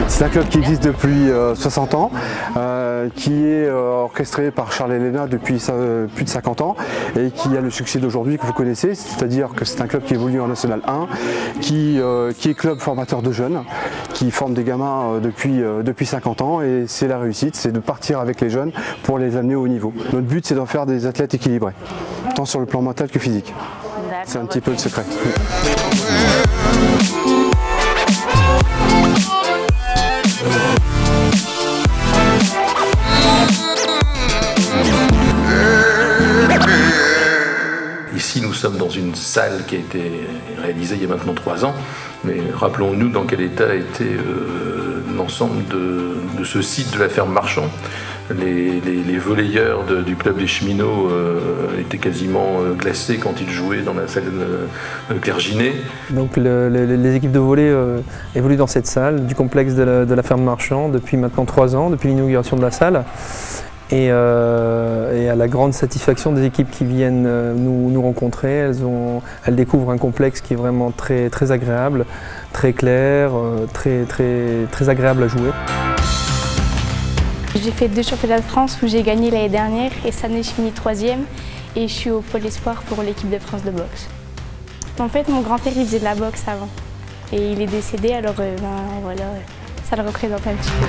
C'est un club qui existe depuis 60 ans, qui est orchestré par Charles Héléna depuis plus de 50 ans et qui a le succès d'aujourd'hui que vous connaissez, c'est-à-dire que c'est un club qui évolue en National 1, qui est club formateur de jeunes, qui forme des gamins depuis 50 ans et c'est la réussite, c'est de partir avec les jeunes pour les amener au haut niveau. Notre but c'est d'en faire des athlètes équilibrés, tant sur le plan mental que physique. C'est un petit peu le secret. Ici, nous sommes dans une salle qui a été réalisée il y a maintenant 3 ans, mais rappelons-nous dans quel état était l'ensemble de ce site de la ferme Marchand. Les volleyeurs du club des cheminots étaient quasiment glacés quand ils jouaient dans la salle Clerginet. Donc les équipes de volley évoluent dans cette salle du complexe de la ferme Marchand depuis maintenant 3 ans, depuis l'inauguration de la salle. Et à la grande satisfaction des équipes qui viennent nous rencontrer, elles découvrent un complexe qui est vraiment très, très agréable, très clair, très agréable à jouer. J'ai fait 2 championnats de France où j'ai gagné l'année dernière et cette année je finis 3e et je suis au pôle espoir pour l'équipe de France de boxe. En fait mon grand-père il faisait de la boxe avant et il est décédé alors voilà, ça le représente un petit peu.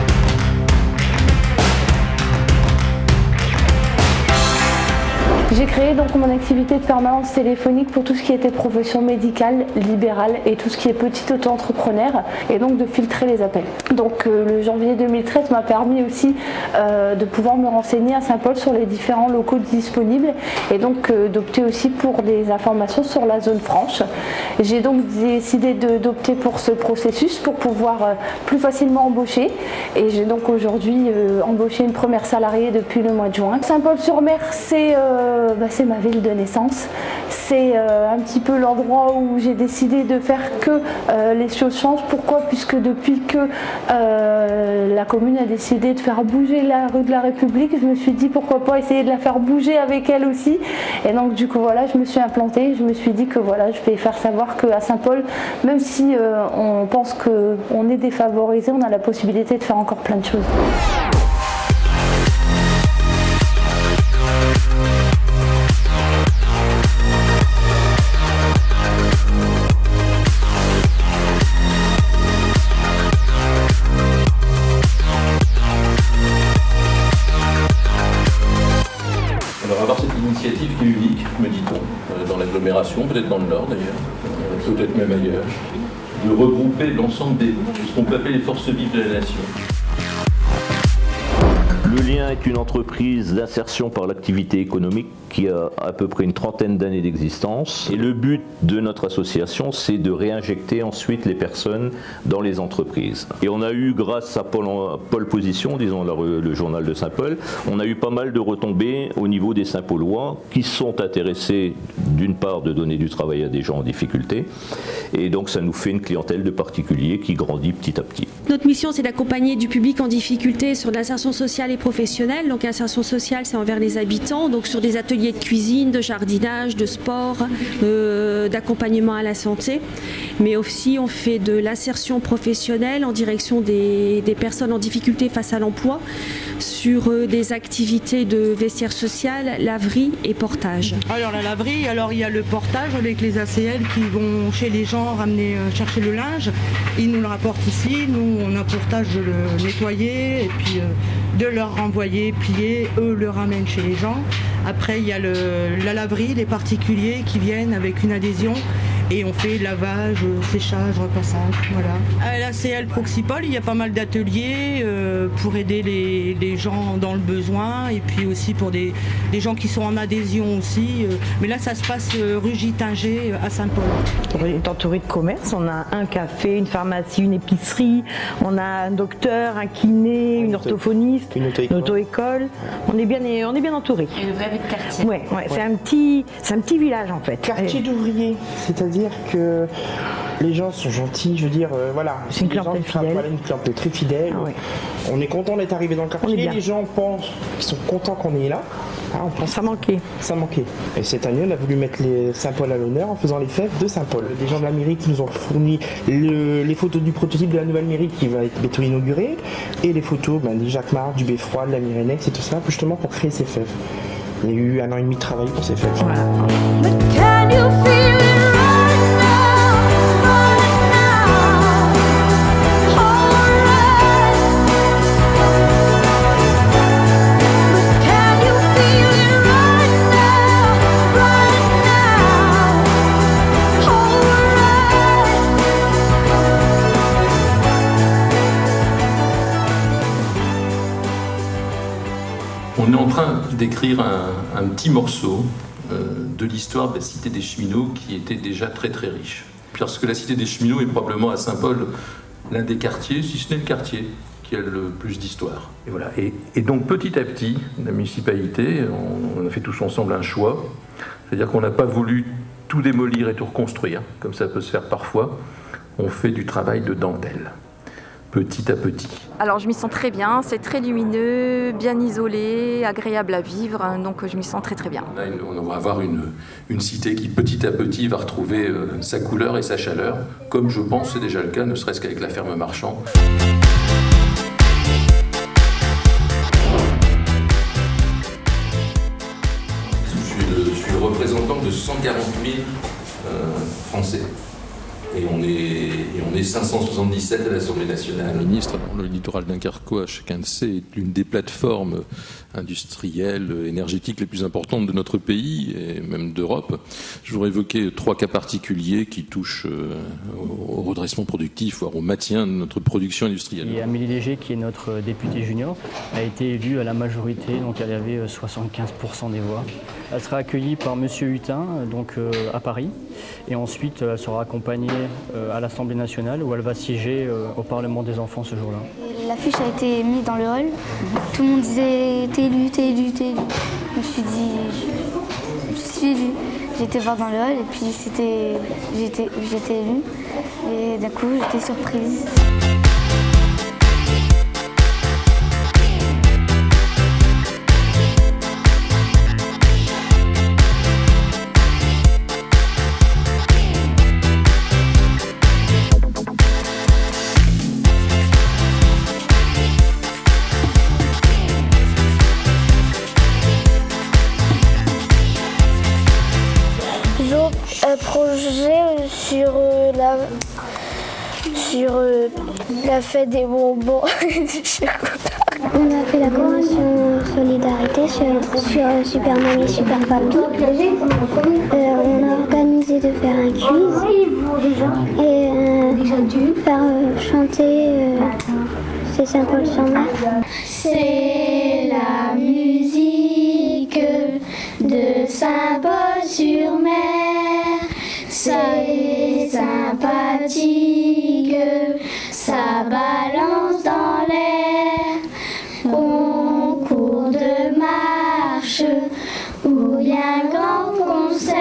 J'ai créé donc mon activité de permanence téléphonique pour tout ce qui était profession médicale, libérale et tout ce qui est petit auto-entrepreneur et donc de filtrer les appels. Donc le janvier 2013 m'a permis aussi de pouvoir me renseigner à Saint-Paul sur les différents locaux disponibles et donc d'opter aussi pour des informations sur la zone franche. J'ai donc décidé d'opter pour ce processus pour pouvoir plus facilement embaucher et j'ai donc aujourd'hui embauché une première salariée depuis le mois de juin. Saint-Paul-sur-Mer, c'est ma ville de naissance. C'est un petit peu l'endroit où j'ai décidé de faire que les choses changent. Pourquoi ? Puisque depuis que la commune a décidé de faire bouger la rue de la République, je me suis dit pourquoi pas essayer de la faire bouger avec elle aussi. Et donc du coup voilà, je me suis implantée. Je me suis dit que voilà, je vais faire savoir qu'à Saint-Paul, même si on pense qu'on est défavorisé, on a la possibilité de faire encore plein de choses. Alors avoir cette initiative qui est unique, me dit-on, dans l'agglomération, peut-être dans le Nord d'ailleurs, peut-être même ailleurs, de regrouper l'ensemble de ce qu'on peut appeler les forces vives de la nation. Le Lien est une entreprise d'insertion par l'activité économique qui a à peu près une 30aine d'années d'existence. Et le but de notre association, c'est de réinjecter ensuite les personnes dans les entreprises. Et on a eu, grâce à Pôle Position, disons le journal de Saint-Paul, on a eu pas mal de retombées au niveau des Saint-Paulois qui sont intéressés d'une part de donner du travail à des gens en difficulté. Et donc ça nous fait une clientèle de particuliers qui grandit petit à petit. Notre mission, c'est d'accompagner du public en difficulté sur de l'insertion sociale et professionnelle. Donc l'insertion sociale, c'est envers les habitants, donc sur des ateliers de cuisine, de jardinage, de sport, d'accompagnement à la santé. Mais aussi, on fait de l'insertion professionnelle en direction des personnes en difficulté face à l'emploi, sur des activités de vestiaire social, laverie et portage. Alors la laverie, il y a le portage avec les ACL qui vont chez les gens ramener chercher le linge. Ils nous le rapportent ici, nous on a pour tâche de le nettoyer et puis de leur renvoyer, plier, eux le ramènent chez les gens. Après il y a la laverie, les particuliers qui viennent avec une adhésion et on fait lavage, séchage, repassage, voilà. À la CL Proxipol, il y a pas mal d'ateliers pour aider les gens dans le besoin et puis aussi pour des gens qui sont en adhésion aussi. Mais là, ça se passe rue Gitinger à Saint-Paul. On est entouré de commerces, on a un café, une pharmacie, une épicerie, on a un docteur, un kiné, une orthophoniste, une auto-école. On est bien entouré. Une vraie vie de quartier. Ouais, c'est un petit village en fait. Quartier d'ouvriers, c'est-à-dire que les gens sont gentils, je veux dire, voilà. C'est une clientèle fidèle. Voilà, une clientèle très fidèle. Ah ouais. On est content d'être arrivé dans le quartier. Les gens pensent qu'ils sont contents qu'on est là. Ça manquait. Et cette année, on a voulu mettre les Saint-Paul à l'honneur en faisant les fèves de Saint-Paul. Des gens de la mairie qui nous ont fourni les photos du prototype de la nouvelle mairie qui va être bientôt inaugurée et les photos des Jacquemart, du Beffroi, de la Mirenex et tout ça, justement pour créer ces fèves. Il y a eu 1 an et demi de travail pour ces fèves. Voilà. On est en train d'écrire un petit morceau de l'histoire de la cité des cheminots qui était déjà très très riche. Parce que la cité des cheminots est probablement à Saint-Paul l'un des quartiers, si ce n'est le quartier, qui a le plus d'histoire. Et voilà. Et donc petit à petit, la municipalité, on a fait tous ensemble un choix, c'est-à-dire qu'on n'a pas voulu tout démolir et tout reconstruire, comme ça peut se faire parfois. On fait du travail de dentelle, petit à petit. Alors je m'y sens très bien, c'est très lumineux, bien isolé, agréable à vivre, donc je m'y sens très très bien. On va avoir une cité qui petit à petit va retrouver sa couleur et sa chaleur, comme je pense c'est déjà le cas, ne serait-ce qu'avec la ferme Marchand. Je suis le représentant de 140 000 Français. Et on est 577 à l'Assemblée nationale. Le ministre, le littoral dunkerquois, chacun le sait, est l'une des plateformes industrielles, énergétiques les plus importantes de notre pays et même d'Europe. Je voudrais évoquer 3 cas particuliers qui touchent au redressement productif, voire au maintien de notre production industrielle. Et Amélie Léger, qui est notre députée junior, a été élue à la majorité, donc elle avait 75% des voix. Elle sera accueillie par Monsieur Hutin, donc à Paris, et ensuite elle sera accompagnée à l'Assemblée nationale où elle va siéger au Parlement des enfants ce jour-là. L'affiche a été mise dans le hall. Tout le monde disait t'es élu, t'es élu, t'es élu. Je me suis dit je suis élu. J'ai été voir dans le hall et puis j'étais élue. Et d'un coup j'étais surprise. Projet sur la fête des bonbons. On a fait la convention solidarité sur Super Mamie et Super Papy. On a organisé de faire un quiz et faire chanter C'est Saint-Paul-sur-Mer. C'est la musique de Saint-Paul-sur-Mer. C'est sympathique, ça balance dans l'air. Concours de marche où il y a un grand concert.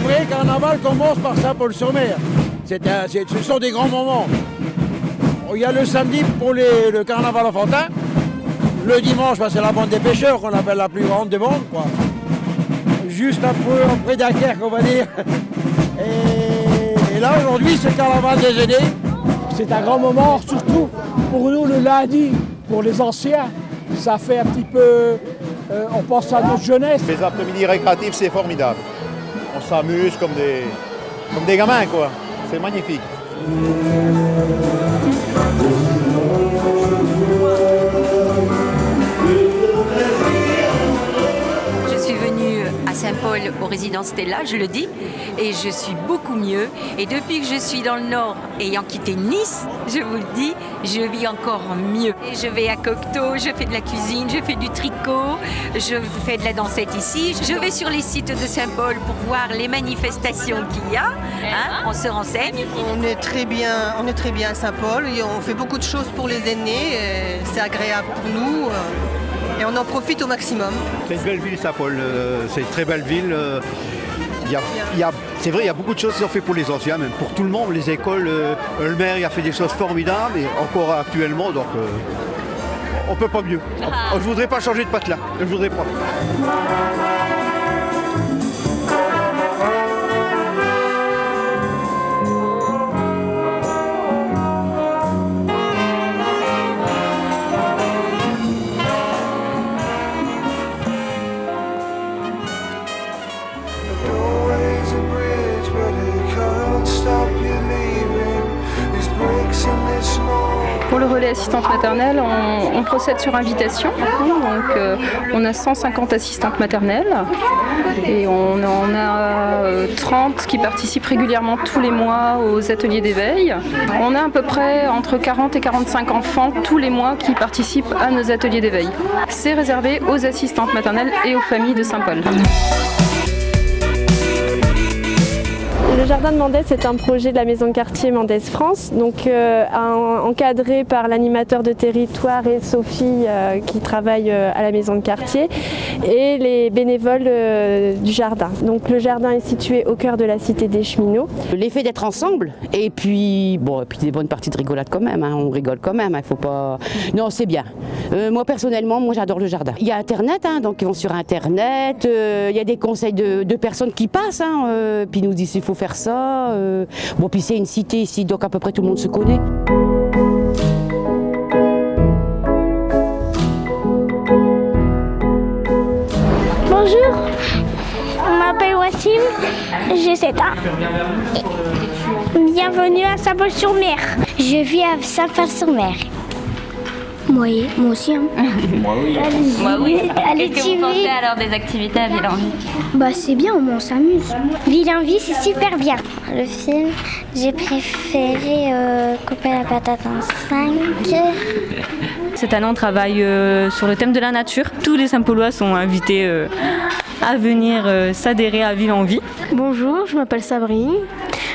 Le carnaval commence par Saint-Paul-sur-Mer. Ce sont des grands moments. Il y a le samedi pour le carnaval enfantin. Le dimanche, c'est la bande des pêcheurs qu'on appelle la plus grande des bandes, quoi. Juste un peu après Dunkerque, on va dire. Et là, aujourd'hui, c'est le carnaval des aînés. C'est un grand moment, surtout pour nous le lundi, pour les anciens. Ça fait un petit peu, on pense à notre jeunesse. Les après-midi récréatifs, c'est formidable. On s'amuse comme des gamins, quoi. C'est magnifique. Je suis venue à Saint-Paul aux résidences Stella, je le dis, et je suis beaucoup mieux. Et depuis que je suis dans le Nord, ayant quitté Nice, je vous le dis, je vis encore mieux. Et je vais à Cocteau, je fais de la cuisine, je fais du tricot, je fais de la dansette ici. Je vais sur les sites de Saint-Paul pour voir les manifestations qu'il y a. Hein, on se renseigne. On est très bien à Saint-Paul. On fait beaucoup de choses pour les aînés. C'est agréable pour nous. Et on en profite au maximum. C'est une belle ville, Saint-Paul. C'est une très belle ville. C'est vrai, il y a beaucoup de choses qui sont faites pour les anciens, même pour tout le monde. Les écoles, le maire il a fait des choses formidables, et encore actuellement, donc on peut pas mieux. Je voudrais pas changer de patelin. Je voudrais pas. Pour le relais assistante maternelle, on procède sur invitation. Donc, on a 150 assistantes maternelles et on en a 30 qui participent régulièrement tous les mois aux ateliers d'éveil. On a à peu près entre 40 et 45 enfants tous les mois qui participent à nos ateliers d'éveil. C'est réservé aux assistantes maternelles et aux familles de Saint-Paul. Le jardin de Mendès est un projet de la maison de quartier Mendès France, donc encadré par l'animateur de territoire et Sophie qui travaille à la maison de quartier et les bénévoles du jardin. Donc le jardin est situé au cœur de la cité des Cheminots. L'effet d'être ensemble et puis des bonnes parties de rigolade quand même, hein, on rigole quand même, il faut pas... Non, c'est bien. Moi personnellement, j'adore le jardin. Il y a Internet, hein, donc ils vont sur Internet, il y a des conseils de personnes qui passent, hein, puis ils nous disent il faut faire ça. Bon, puis c'est une cité ici, donc à peu près tout le monde se connaît. Bonjour, je m'appelle Wassim, j'ai 7 ans. Bienvenue à Saint-Paul-sur-Mer. Je vis à Saint-Paul-sur-Mer. Moi aussi. Hein. Moi oui. Moi oui. Qu'est-ce que vous pensez alors des activités à Villeneuve? Bah c'est bien, au moins on s'amuse. Villeneuve, c'est super bien. Le film, j'ai préféré Couper la patate en 5. Cette année on travaille sur le thème de la nature. Tous les Saint-Paulois sont invités à venir s'adhérer à Ville en Vie. Bonjour, je m'appelle Sabrine.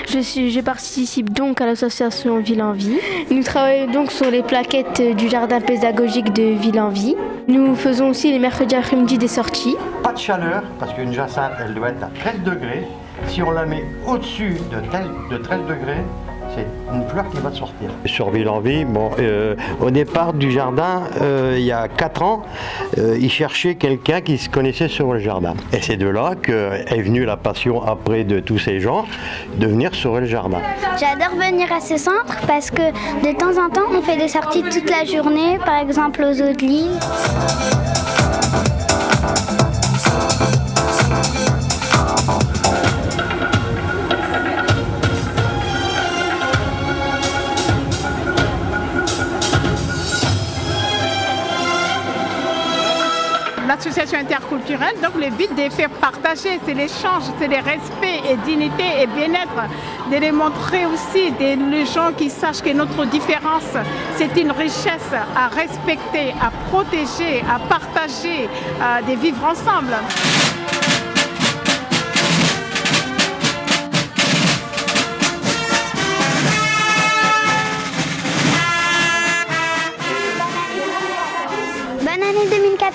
Je participe donc à l'association Ville en Vie. Nous travaillons donc sur les plaquettes du jardin pédagogique de Ville en Vie. Nous faisons aussi les mercredis après-midi des sorties. Pas de chaleur, parce qu'une jacinthe, elle doit être à 13 degrés. Si on la met au-dessus de 13 degrés, c'est une fleur qui va sortir. Sur Ville en Vie, au départ du jardin, il y a 4 ans, ils cherchaient quelqu'un qui se connaissait sur le jardin. Et c'est de là qu'est venue la passion après de tous ces gens de venir sur le jardin. J'adore venir à ce centre parce que de temps en temps, on fait des sorties toute la journée, par exemple aux eaux de l'île. L'association interculturelle, donc le but de faire partager, c'est l'échange, c'est le respect et dignité et bien-être, de les montrer aussi, les gens qui sachent que notre différence, c'est une richesse à respecter, à protéger, à partager, de vivre ensemble. Bonne année 2014.